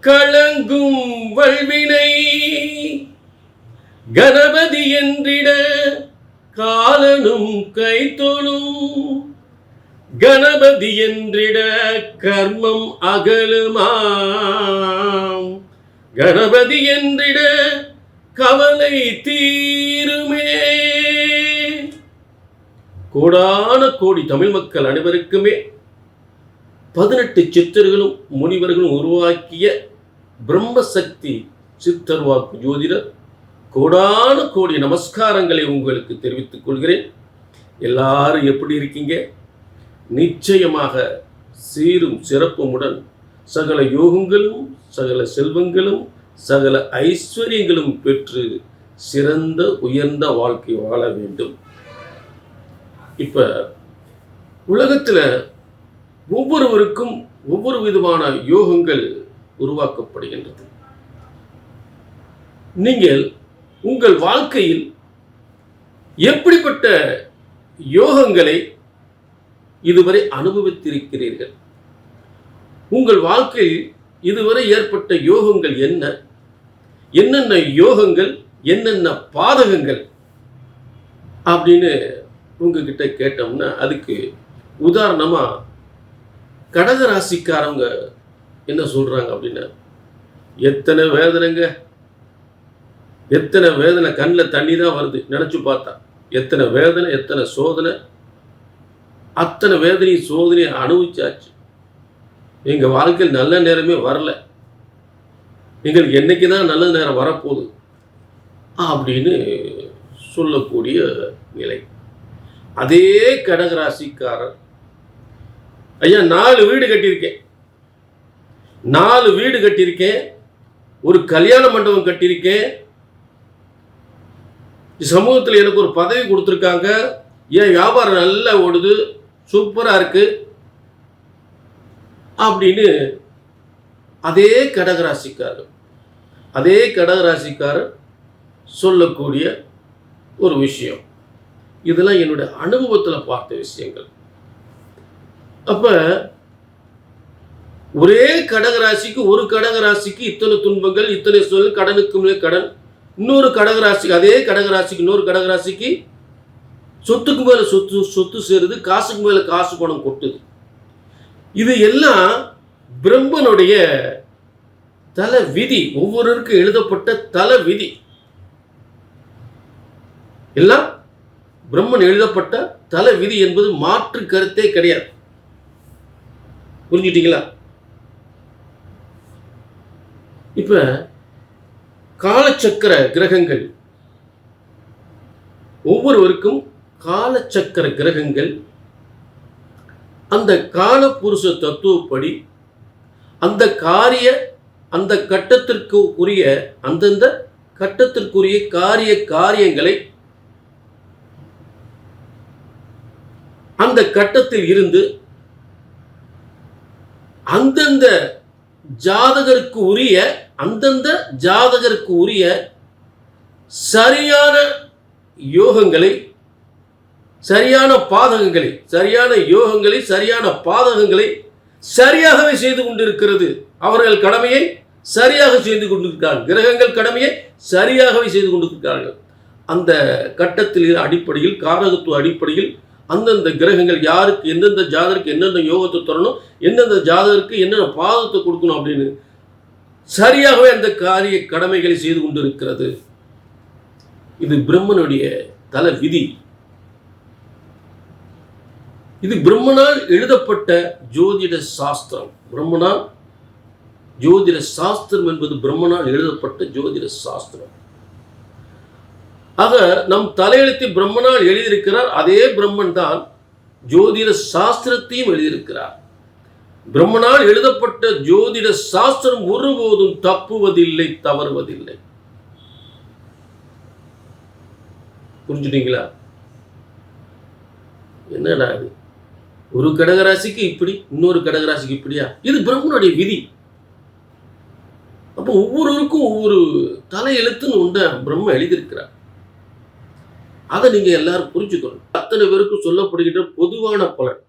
கலங்கும் வல்வினை கணபதி என்றிட காலனும் கைத்தொழும் கணபதி என்றிட கர்மம் அகலுமாம் கணபதி என்றிட கவலை தீருமே. கோடான கோடி தமிழ் மக்கள் அனைவருக்குமே 18 சித்தர்களும் முனிவர்களும் உருவாக்கிய பிரம்மசக்தி சித்தர்வாக்கு ஜோதிடர் கோடான கோடி நமஸ்காரங்களை உங்களுக்கு தெரிவித்துக் கொள்கிறேன். எல்லாரும் எப்படி இருக்கீங்க? நிச்சயமாக சீரும் சிறப்புமுடன் சகல யோகங்களும் சகல செல்வங்களும் சகல ஐஸ்வர்யங்களும் பெற்று சிறந்த உயர்ந்த வாழ்க்கை வாழ வேண்டும். இப்ப உலகத்தில் ஒவ்வொருவருக்கும் ஒவ்வொரு விதமான யோகங்கள் உருவாக்கப்படுகின்றது. நீங்கள் உங்கள் வாழ்க்கையில் எப்படிப்பட்ட யோகங்களை இதுவரை அனுபவித்திருக்கிறீர்கள்? உங்கள் வாழ்க்கையில் இதுவரை ஏற்பட்ட யோகங்கள் என்ன? என்னென்ன யோகங்கள், என்னென்ன பாதகங்கள் அப்படின்னு உங்ககிட்ட கேட்டோம்னா, அதுக்கு உதாரணமா கடகராசிக்காரவங்க என்ன சொல்றாங்க அப்படின்னா, எத்தனை வேதனைங்க, எத்தனை வேதனை, கண்ணில் தண்ணி தான் வருது நினைச்சு பார்த்தா. எத்தனை வேதனை, எத்தனை சோதனை, அத்தனை வேதனையும் சோதனையை அனுபவிச்சாச்சு. எங்க வாழ்க்கையில் நல்ல நேரமே வரல, எங்களுக்கு என்னைக்கு தான் நல்ல நேரம் வரப்போகுது அப்படின்னு சொல்லக்கூடிய நிலை. அதே கடகராசிக்காரர், ஐயா 4 வீடு கட்டியிருக்கேன், 4 வீடு கட்டியிருக்கேன், ஒரு கல்யாண மண்டபம் கட்டியிருக்கேன், சமூகத்தில் எனக்கு ஒரு பதவி கொடுத்துருக்காங்க, என் வியாபாரம் நல்லா ஓடுது, சூப்பராக இருக்கு அப்படின்னு அதே கடகராசிக்காரர் சொல்லக்கூடிய ஒரு விஷயம். இதெல்லாம் என்னுடைய அனுபவத்தில் பார்த்த விஷயங்கள். அப்ப ஒரே கடகராசிக்கு, ஒரு கடகராசிக்கு இத்தனை துன்பங்கள், இத்தனை சூழல், கடனுக்கு மேலே கடன். இன்னொரு கடகராசிக்கு, அதே கடகராசிக்கு இன்னொரு கடகராசிக்கு சொத்துக்கு மேல சொத்து சேருது, காசுக்கு மேல காசு பணம் கொட்டுது. இது எல்லாம் பிரம்மனுடைய தல விதி, ஒவ்வொருவருக்கும் எழுதப்பட்ட தல விதி. எல்லாம் பிரம்மன் எழுதப்பட்ட தல விதி என்பது மாற்று கருத்தே கிடையாது. புரிஞ்சுட்டீங்களா? இப்ப காலச்சக்கர கிரகங்கள், ஒவ்வொருவருக்கும் காலச்சக்கர கிரகங்கள் அந்த கால புருஷ தத்துவப்படி அந்த கட்டத்திற்கு உரிய அந்தந்த கட்டத்திற்குரிய காரியங்களை அந்த கட்டத்தில் இருந்து அந்தந்த ஜாதகருக்கு உரிய சரியான யோகங்களை, சரியான பாதகங்களை, சரியான யோகங்களை, சரியான பாதகங்களை சரியாகவே செய்து கொண்டிருக்கிறது. அவர்கள் கடமையை சரியாக செய்து கொண்டிருக்கிறார்கள். கிரகங்கள் கடமையை சரியாகவே செய்து கொண்டிருக்கிறார்கள். அந்த கட்டத்தில் அடிப்படையில், காரகத்துவ அடிப்படையில் அந்தந்த கிரகங்கள் யாருக்கு, எந்தெந்த ஜாதகருக்கு என்னென்ன யோகத்தை தரணும், எந்தெந்த ஜாதகருக்கு என்னென்ன பாதத்தை கொடுக்கணும் அப்படின்னு சரியாகவே அந்த காரிய கடமைகளை செய்து கொண்டிருக்கிறது. இது பிரம்மனுடைய தல விதி. இது பிரம்மனால் எழுதப்பட்ட ஜோதிட சாஸ்திரம். ஜோதிட சாஸ்திரம் என்பது பிரம்மனால் எழுதப்பட்ட ஜோதிட சாஸ்திரம். ஆக நம் தலையெழுத்தை பிரம்மனால் எழுதியிருக்கிறார். அதே பிரம்மன் தான் ஜோதிட சாஸ்திரத்தையும் எழுதியிருக்கிறார். பிரம்மனால் எழுதப்பட்ட ஜோதிட சாஸ்திரம் ஒருபோதும் தப்புவதில்லை, தவறுவதில்லை. புரிஞ்சுட்டீங்களா? என்னடா இது, ஒரு கடகராசிக்கு இப்படி, இன்னொரு கடகராசிக்கு இப்படியா? இது பிரம்மனுடைய விதி. அப்போ ஒவ்வொருவருக்கும் ஒவ்வொரு தலையெழுத்துன்னு ஒன்றை பிரம்ம எழுதியிருக்கிறார். அதை நீங்க எல்லாரும் புரிஞ்சுக்கணும். அத்தனை பேருக்கும் சொல்லப்படுகின்ற பொதுவான பலன்.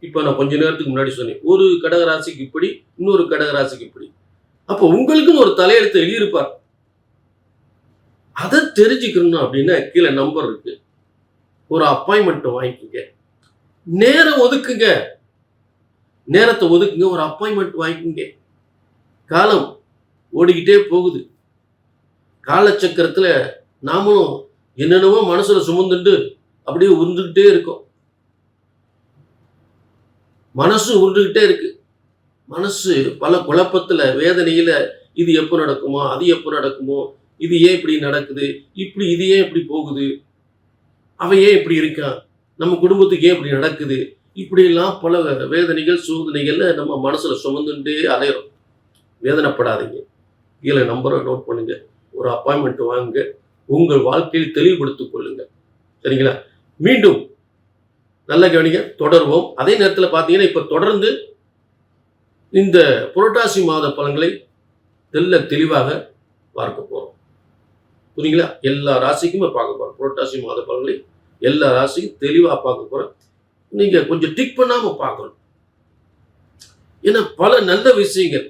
இப்ப நான் கொஞ்ச நேரத்துக்கு முன்னாடி சொன்னேன், ஒரு கடகராசிக்கு இப்படி, இன்னொரு கடகராசிக்கு இப்படி. அப்போ உங்களுக்குன்னு ஒரு தலையெழுத்தை எழுதியிருப்பார். அதை தெரிஞ்சுக்கணும் அப்படின்னா கீழே நம்பர் இருக்கு. ஒரு அப்பாயின்மெண்ட் வாங்கிக்கோங்க. நேரம் ஒதுக்குங்க. நேரத்தை ஒதுக்குங்க. ஒரு அப்பாயின்மெண்ட் வாங்கிக்கோங்க. காலம் ஓடிக்கிட்டே போகுது. காலச்சக்கரத்துல நாமளும் என்னென்னவோ மனசுல சுமந்துட்டு அப்படியே உருண்டுகிட்டே இருக்கோம். மனசு உருண்டுகிட்டே இருக்கு. மனசு பல குழப்பத்துல, வேதனையில, இது எப்போ நடக்குமோ, அது எப்போ நடக்குமோ, இது ஏன் இப்படி நடக்குது, இப்படி இது ஏன் இப்படி போகுது, அவன் ஏன் இப்படி இருக்கான், நம்ம குடும்பத்துக்கு ஏன் இப்படி நடக்குது, இப்படியெல்லாம் பல வேதனைகள் சோதனைகள்ல நம்ம மனசுல சுமந்துட்டே அலையிறோம். வேதனைப்படாதீங்க. கீழே நம்பரை நோட் பண்ணுங்க. ஒரு அப்பாயின்மெண்ட் வாங்குங்க. உங்கள் வாழ்க்கையில் தெளிவுபடுத்திக் கொள்ளுங்க. சரிங்களா? மீண்டும் நல்ல கவனிங்க. தொடர்வோம். அதே நேரத்தில் பார்த்தீங்கன்னா இப்ப தொடர்ந்து இந்த புரட்டாசி மாத பலன்களை தெளிவாக பார்க்க போறோம். புரியுங்களா? எல்லா ராசிக்குமே பார்க்க போறோம். புரட்டாசி மாத பலன்களை எல்லா ராசிக்கும் தெளிவா பார்க்க போறோம். நீங்க கொஞ்சம் டிக் பண்ணாம பார்க்கணும். ஏன்னா பல நல்ல விஷயங்கள்,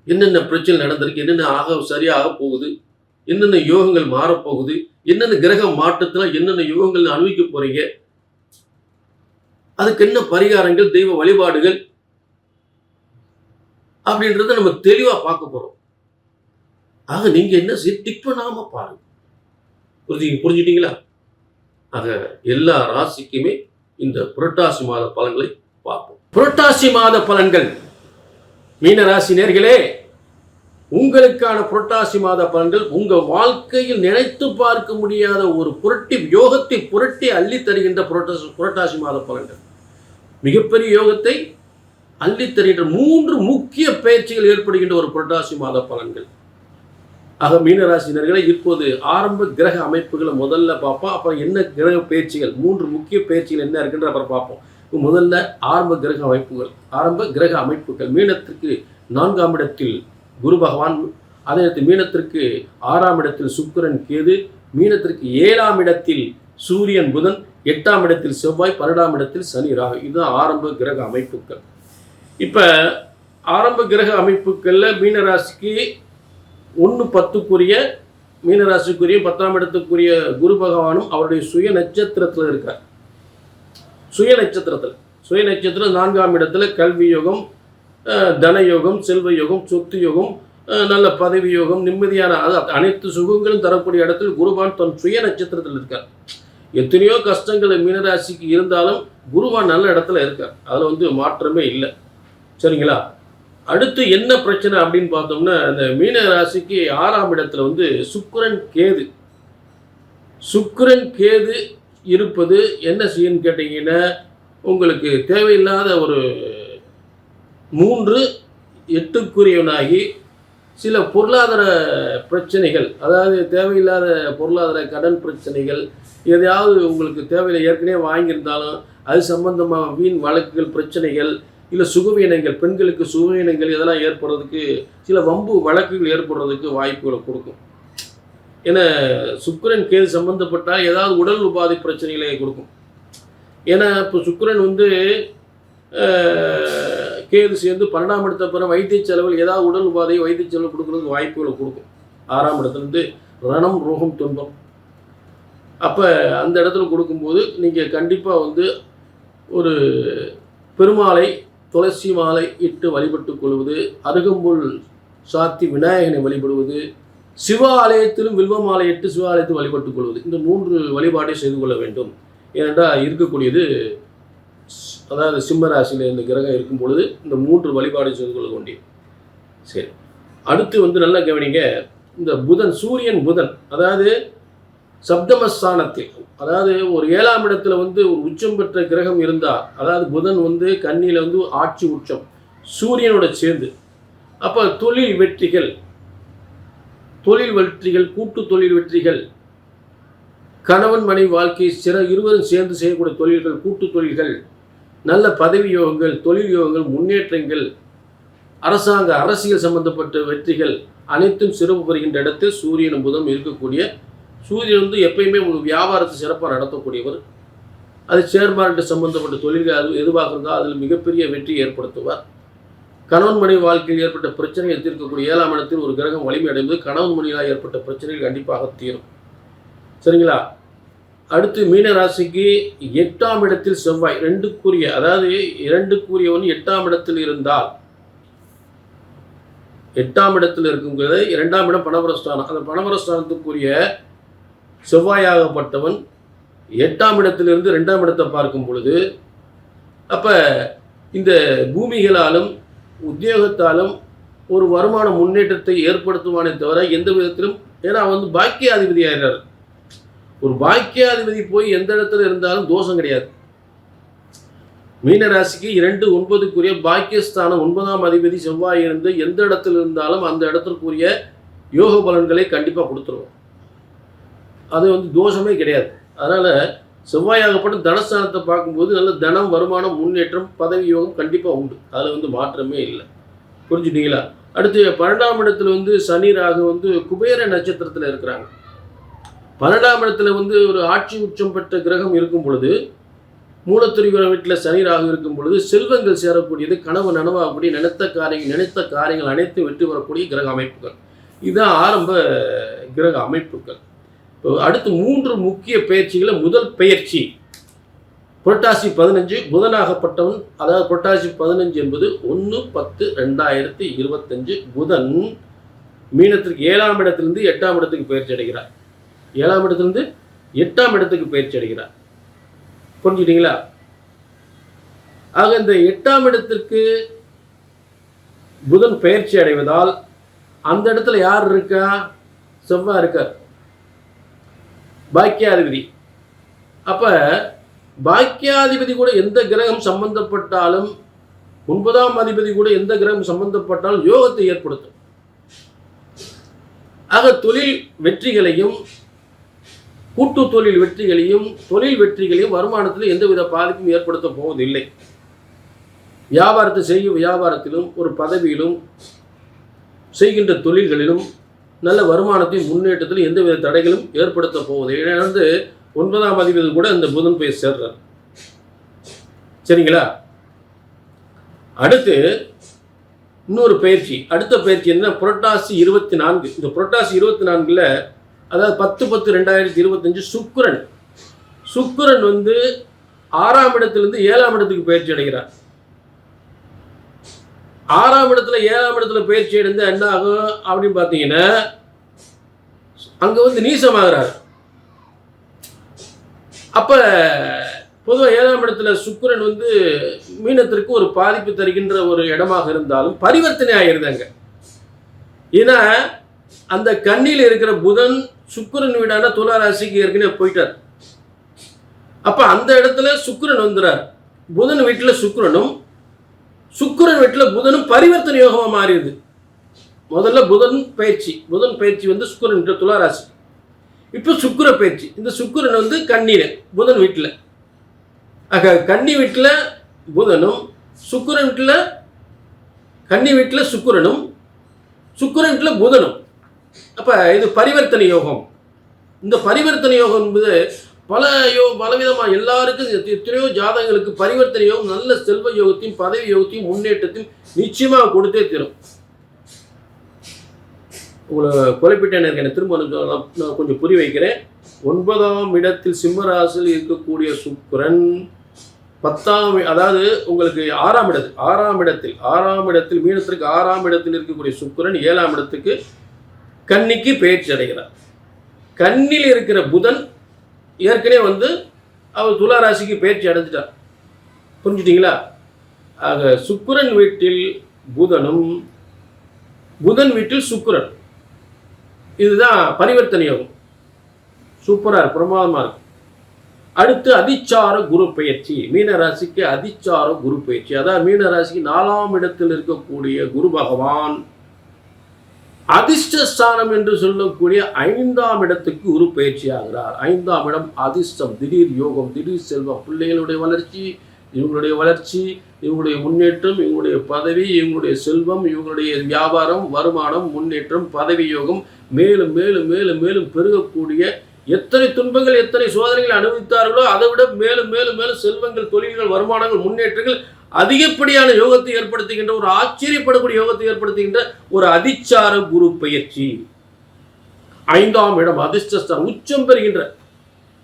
என்னென்ன பிரச்சனை நடந்திருக்கு, என்னென்ன சரியாக போகுது, என்னென்ன யோகங்கள் மாறப்போகுது, என்னென்ன கிரக மாற்றத்துல என்னென்ன யோகங்கள் அனுபவிக்க போறீங்க, அதுக்கு என்ன பரிகாரங்கள், தெய்வ வழிபாடுகள் அப்படின்றத நம்ம தெளிவா பார்க்க போறோம். ஆக நீங்க என்ன டிக் பண்ணாம பாருங்க. புரிஞ்சுட்டீங்களா? ஆக எல்லா ராசிக்குமே இந்த புரட்டாசி மாத பலன்களை பார்ப்போம். புரட்டாசி மாத பலன்கள். மீன ராசி நேயர்களே, உங்களுக்கான புரட்டாசி மாத பலன்கள் உங்க வாழ்க்கையில் நினைத்து பார்க்க முடியாத ஒரு யோகத்தை புரட்டி அள்ளி தருகின்ற புரட்டாசி மாத பலன்கள். மிகப்பெரிய யோகத்தை அள்ளி தருகின்ற 3 முக்கிய பயிற்சிகள் ஏற்படுகின்ற ஒரு புரட்டாசி மாத பலன்கள். ஆக மீனராசினர்களை இப்போது ஆரம்ப கிரக அமைப்புகளை முதல்ல பார்ப்போம். அப்புறம் என்ன கிரக பயிற்சிகள், 3 முக்கிய பயிற்சிகள் என்ன இருக்குன்ற அப்புறம் பார்ப்போம். முதல்ல ஆரம்ப கிரக அமைப்புகள். மீனத்திற்கு 4ஆம் இடத்தில் குரு பகவான், அதே நேரத்தில் மீனத்திற்கு 6ஆம் இடத்தில் சுக்கிரன் கேது, மீனத்திற்கு 7ஆம் இடத்தில் சூரியன் புதன், 8ஆம் இடத்தில் செவ்வாய், 12ஆம் இடத்தில் சனி ராகு. இதுதான் ஆரம்ப கிரக அமைப்புகள். இப்ப ஆரம்ப கிரக அமைப்புகள்ல மீனராசிக்கு 1-10க்குரிய மீனராசிக்குரிய 10ஆம் இடத்துக்குரிய குரு பகவானும் அவருடைய சுய நட்சத்திரத்தில் இருக்கார். சுய நட்சத்திரம் 4ஆம் இடத்துல கல்வி யோகம், தன யோகம், செல்வ யோகம், சொத்து யோகம், நல்ல பதவி யோகம், நிம்மதியான அனைத்து சுகங்களும் தரக்கூடிய இடத்தில் குருவான் தன் சுய நட்சத்திரத்தில் இருக்கார். எத்தனையோ கஷ்டங்கள் மீனராசிக்கு இருந்தாலும் குருவான் நல்ல இடத்துல இருக்கார். அதில் மாற்றமே இல்லை. சரிங்களா? அடுத்து என்ன பிரச்சனை அப்படின்னு பார்த்தோம்னா, அந்த மீன ராசிக்கு 6ஆம் இடத்துல சுக்கிரன் கேது இருப்பது என்ன செய்யுன்னு கேட்டீங்கன்னா, உங்களுக்கு தேவையில்லாத ஒரு 3-8க்குரியவனாகி சில பொருளாதார பிரச்சனைகள், அதாவது தேவையில்லாத பொருளாதார கடன் பிரச்சனைகள், எதையாவது உங்களுக்கு தேவையில்லை ஏற்கனவே வாங்கியிருந்தாலும் அது சம்பந்தமாக வீண் வழக்குகள், பிரச்சனைகள், இல்லை சுகவீனங்கள், பெண்களுக்கு சுகவீனங்கள் இதெல்லாம் ஏற்படுறதுக்கு, சில வம்பு வழக்குகள் ஏற்படுறதுக்கு வாய்ப்புகளை கொடுக்கும். ஏன்னா சுக்கிரன் கேது சம்பந்தப்பட்டால் ஏதாவது உடல் உபாதை பிரச்சனைகளை கொடுக்கும். ஏன்னா இப்போ சுக்கிரன் கேது சேர்ந்து 12ஆம் இடத்த பிறகு வைத்திய செலவில் ஏதாவது உடல் உபாதை வைத்திய செலவு கொடுக்கறதுக்கு வாய்ப்புகளை கொடுக்கும். 6ஆம் இடத்துலேருந்து ரணம், ரோகம், துன்பம். அப்போ அந்த இடத்துல கொடுக்கும்போது நீங்கள் கண்டிப்பாக ஒரு பெருமாளை துளசி மாலை இட்டு வழிபட்டுக் கொள்வது, அருகம்புல் சாத்தி விநாயகனை வழிபடுவது, சிவ ஆலயத்திலும் வில்வ மாலை இட்டு சிவ ஆலயத்தில் வழிபட்டுக் கொள்வது, இந்த 3 வழிபாட்டை செய்து கொள்ள வேண்டும். ஏனென்றால் இருக்கக்கூடியது, அதாவது சிம்ம ராசியில் இந்த கிரகம் இருக்கும் பொழுது இந்த 3 வழிபாடு செய்து கொள்ள வேண்டியது. சரி, அடுத்து நல்லா கவனிங்க. இந்த சூரியன் புதன், அதாவது சப்தமஸ்தானத்தில், அதாவது ஒரு 7ஆம் இடத்துல ஒரு உச்சம் பெற்ற கிரகம் இருந்தால், அதாவது புதன் கன்னியில் ஆட்சி உச்சம் சூரியனோட சேர்ந்து, அப்போ தொழில் வெற்றிகள், கூட்டு தொழில் வெற்றிகள், கணவன் மனைவி வாழ்க்கை இருவரும் சேர்ந்து செய்யக்கூடிய தொழில்கள், கூட்டு தொழில்கள், நல்ல பதவி யோகங்கள், தொழில் யோகங்கள், முன்னேற்றங்கள், அரசியல் சம்பந்தப்பட்ட வெற்றிகள் அனைத்தும் சிறப்பு பெறுகின்ற இடத்தில் சூரியனும் புதனும் இருக்கக்கூடிய, சூரியன் எப்பயுமே உங்களுக்கு வியாபாரத்தை சிறப்பாக நடத்தக்கூடியவர். அது ஷேர் மார்க்கெட் சம்பந்தப்பட்ட தொழில்கள் அது எதுவாக இருந்தால் அதில் மிகப்பெரிய வெற்றி ஏற்படுத்துவார். கணவன் மனைவி வாழ்க்கையில் ஏற்பட்ட பிரச்சனையை தீர்க்கக்கூடிய 7ஆம் இடத்தில் ஒரு கிரகம் வலிமை அடைந்து கணவன் மனைவியால் ஏற்பட்ட பிரச்சனைகள் கண்டிப்பாக தீரும். சரிங்களா? அடுத்து மீன ராசிக்கு 8ஆம் இடத்தில் செவ்வாய் 2க்குரிய, அதாவது 2க்குரியவன் 8ஆம் இடத்தில் இருந்தால், 8ஆம் இடத்தில் இருக்குங்கிறது 2ஆம் இடம் பணபரஸ்தானம். அந்த பணபரஸ்தானத்துக்குரிய செவ்வாயாகப்பட்டவன் 8ஆம் இடத்திலிருந்து 2ஆம் இடத்தை பார்க்கும் பொழுது, அப்போ இந்த பூமிகளாலும் உத்தியோகத்தாலும் ஒரு வருமான முன்னேற்றத்தை ஏற்படுத்துவானே தவிர எந்த விதத்திலும், ஏன்னா பாக்கியாதிபதி ஆகிறார். ஒரு பாக்கியாதிபதி போய் எந்த இடத்துல இருந்தாலும் தோஷம் கிடையாது. மீனராசிக்கு 2-9க்குரிய பாக்கியஸ்தானம் 9ஆம் அதிபதி செவ்வாய் இருந்து எந்த இடத்துல இருந்தாலும் அந்த இடத்திற்குரிய யோக பலன்களை கண்டிப்பாக கொடுத்துருவோம். அது தோஷமே கிடையாது. அதனால் செவ்வாயாகப்பட்ட தனஸ்தானத்தை பார்க்கும்போது நல்ல தனம், வருமானம், முன்னேற்றம், பதவி யோகம் கண்டிப்பாக உண்டு. அதில் மாற்றமே இல்லை. புரிஞ்சுட்டீங்களா? அடுத்து 12ஆம் இடத்துல சனி ராகு குபேர நட்சத்திரத்தில் இருக்கிறாங்க. 12ஆம் இடத்துல ஒரு ஆட்சி உச்சம் பெற்ற கிரகம் இருக்கும் பொழுது, மூலத்திரிகோண வீட்டில் சனி ராகு இருக்கும் பொழுது செல்வங்கள் சேரக்கூடியது, கனவு நனவாகக்கூடிய, நினைத்த காரியங்கள் அனைத்தும் வெற்றி வரக்கூடிய கிரக அமைப்புகள். இதுதான் ஆரம்ப கிரக அமைப்புகள். அடுத்து 3 முக்கிய பயிற்சிகளை, முதல் பயிற்சி புரட்டாசி 15 புதனாகப்பட்டவன், அதாவது புரட்டாசி 15 என்பது 1/10/2025 புதன் மீனத்திற்கு 7ஆம் இடத்திலிருந்து 8ஆம் இடத்துக்கு பயிற்சி அடைகிறார். 7ஆம் இடத்திலிருந்து 8ஆம் இடத்துக்கு பயிற்சி அடைகிறார். புரிஞ்சுட்டீங்களா? ஆக இந்த 8ஆம் இடத்திற்கு புதன் பயிற்சி அடைவதால் அந்த இடத்துல யார் இருக்கா? செவ்வாய் இருக்கார், பாக்கியாதிபதி. அப்ப பாக்கியாதிபதி கூட எந்த கிரகம் சம்பந்தப்பட்டாலும், 9ஆம் அதிபதி கூட எந்த கிரகம் சம்பந்தப்பட்டாலும் யோகத்தை ஏற்படுத்தும். ஆக தொழில் வெற்றிகளையும், கூட்டு தொழில் வெற்றிகளையும், தொழில் வெற்றிகளையும், வருமானத்திலும் எந்தவித பாதிப்பும் ஏற்படுத்த போவதில்லை. வியாபாரத்தை செய்யும் வியாபாரத்திலும், ஒரு பதவியிலும், செய்கின்ற தொழில்களிலும் நல்ல வருமானத்தையும் முன்னேற்றத்திலும் எந்தவித தடைகளும் ஏற்படுத்த போவதில்லை. ஏன்னா 9ஆம் அதிபதி கூட இந்த புதன் போய் சேர்றார். சரிங்களா? அடுத்து இன்னொரு பயிற்சி, அடுத்த பயிற்சி என்ன? புரட்டாசி 24. இந்த புரட்டாசி 24ல், அதாவது 10/10/2025 சுக்கிரன் 6ஆம் இடத்திலிருந்து 7ஆம் இடத்துக்கு பயிற்சி அடைகிறார். 6ஆம் இடத்துல 7ஆம் இடத்துல பயிற்சி அடைந்து என்ன ஆகும் அப்படின்னு பார்த்தீங்கன்னா, அங்கே நீசமாகிறார். அப்போ பொதுவாக 7ஆம் இடத்துல சுக்கிரன் மீனத்திற்கு ஒரு பாதிப்பு தருகின்ற ஒரு இடமாக இருந்தாலும் பரிவர்த்தனை ஆகிருந்தாங்க. ஏன்னா அந்த கண்ணியில் இருக்கிற புதன் சுக்கிரன் வீடான துலா ராசிக்கு ஏற்கனவே போயிட்டார். அப்போ அந்த இடத்துல சுக்கிரன் வந்துறார். புதன் வீட்டில் சுக்கிரனும், சுக்கிரன் வீட்டில் புதனும் பரிவர்த்தனை யோகமாக மாறியது. முதல்ல புதன் பயிற்சி சுக்கிரன் வீட்டில் துலா ராசி. இப்போ சுக்கிர பயிற்சி. இந்த சுக்கிரன் கன்னியில் புதன் வீட்டில், கன்னி வீட்டில் புதனும், சுக்கிரன் வீட்டில், கன்னி வீட்டில் சுக்கிரனும், சுக்கிரன் வீட்டில் புதனும். அப்போ இது பரிவர்த்தனை யோகம். இந்த பரிவர்த்தனை யோகம் என்பது பலவிதமாக எல்லாருக்கும், எத்தனையோ ஜாதகங்களுக்கு பரிவர்த்தனை யோகம் நல்ல செல்வ யோகத்தையும், பதவி யோகத்தையும், முன்னேற்றத்தையும் நிச்சயமாக கொடுத்தே தரும். உங்களை குழப்பிட்டேன், எனக்கு திரும்ப நான் கொஞ்சம் புரிய வைக்கிறேன். 9ஆம் இடத்தில் சிம்மராசியில் இருக்கக்கூடிய சுக்கிரன் 10ஆம், அதாவது உங்களுக்கு 6ஆம் இடத்தில் மீனத்திற்கு 6ஆம் இடத்தில் இருக்கக்கூடிய சுக்கிரன் 7ஆம் இடத்துக்கு கன்னிக்கு பயிற்சி அடைகிறார். கன்னியில் இருக்கிற புதன் ஏற்கனவே அவர் துலா ராசிக்கு பயிற்சி அடைஞ்சிட்டார். புரிஞ்சுட்டீங்களா? ஆக சுக்கிரன் வீட்டில் புதனும், புதன் வீட்டில் சுக்கிரன், இதுதான் பரிவர்த்தனை யோகம். சூப்பராக இருக்கு, பிரமாதமாக இருக்கு. அடுத்து அதிச்சார குரு பயிற்சி. மீன ராசிக்கு அதிச்சார குரு பயிற்சி, அதாவது மீன ராசிக்கு 4ஆம் இடத்தில் இருக்கக்கூடிய குரு பகவான் அதிர்ஷ்டஸ்தானம் என்று சொல்லக்கூடிய 5ஆம் இடத்துக்கு குரு பயிற்சி ஆகிறார். 5ஆம் இடம் அதிர்ஷ்டம், திடீர் யோகம், திடீர் செல்வம், பிள்ளைகளுடைய வளர்ச்சி, இவங்களுடைய வளர்ச்சி, இவங்களுடைய முன்னேற்றம், இவங்களுடைய பதவி, இவங்களுடைய செல்வம், இவங்களுடைய வியாபாரம், வருமானம், முன்னேற்றம், பதவி யோகம் மேலும் மேலும் மேலும் மேலும் பெருகக்கூடிய, எத்தனை துன்பங்கள் எத்தனை சோதனைகள் அனுபவித்தார்களோ அதை விட மேலும் மேலும் மேலும் செல்வங்கள், தொழில்கள், வருமானங்கள், முன்னேற்றங்கள் அதிகப்படியான யோகத்தை ஏற்படுத்துகின்ற, ஒரு ஆச்சரியப்படக்கூடிய யோகத்தை ஏற்படுத்துகின்ற ஒரு அதிச்சார குரு பயிற்சி. 5ஆம் இடம் அதிர்ஷ்டஸ்தானம், உச்சம் பெறுகின்ற,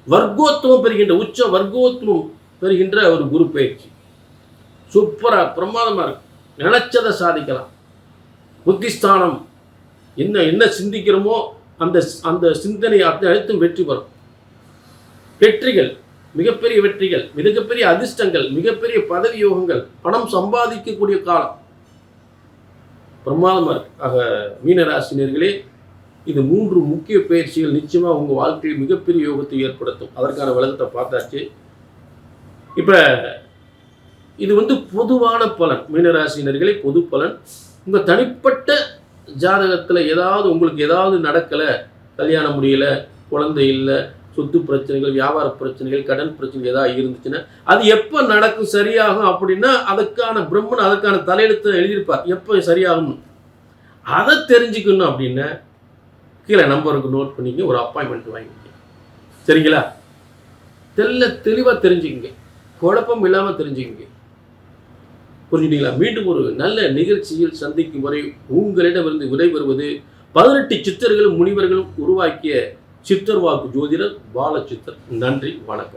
வர்க்கோத்துவம் பெறுகின்ற, உச்ச வர்க்கோத்துவம் பெறுகின்ற ஒரு குரு பயிற்சி. சூப்பரா பிரமாதமா இருக்கு. நினைச்சதை சாதிக்கலாம். புத்திஸ்தானம், என்ன சிந்திக்கிறோமோ அந்த அந்த சிந்தனை அனைத்தும் வெற்றி பெறும். வெற்றிகள், மிகப்பெரிய வெற்றிகள், மிகப்பெரிய அதிர்ஷ்டங்கள், மிகப்பெரிய பதவி யோகங்கள், பணம் சம்பாதிக்கக்கூடிய காலம் பிரமாதமா இருக்கு. ஆக மீனராசினியர்களே, இது 3 முக்கிய பயிற்சிகள் நிச்சயமா உங்க வாழ்க்கையில் மிகப்பெரிய யோகத்தை ஏற்படுத்தும். அதற்கான விளக்கத்தை பார்த்தாச்சு. இப்ப இது பொதுவான பலன். மீனராசினியர்களே, பொது பலன். உங்க தனிப்பட்ட ஜாதகத்தில் உங்களுக்கு ஏதாவது நடக்கலை, கல்யாணம் முடியல, குழந்தை இல்லை, சொத்து பிரச்சனைகள், வியாபார பிரச்சனைகள், கடன் பிரச்சனைகள் ஏதாவது இருந்துச்சுன்னா அது எப்போ நடக்கும், சரியாகும் அப்படின்னா அதுக்கான பிரம்மன் அதுக்கான தலையெழுத்தை எழுதியிருப்பார், எப்போ சரியாகும். அதை தெரிஞ்சுக்கணும் அப்படின்னா கீழே நம்பருக்கு நோட் பண்ணிங்க, ஒரு அப்பாயின்மெண்ட் வாங்கிக்க. சரிங்களா? தெளிவாக தெரிஞ்சுக்கங்க, குழப்பம் இல்லாமல் தெரிஞ்சுக்கங்க. புரிஞ்சுட்டீங்களா? மீண்டும் ஒரு நல்ல நிகழ்ச்சியில் சந்திக்கும் வரை உங்களிடமிருந்து விடைபெறுவது 18 சித்தர்களும் முனிவர்களும் உருவாக்கிய சித்தர் வாக்கு ஜோதிடர் பாலசித்தர். நன்றி, வணக்கம்.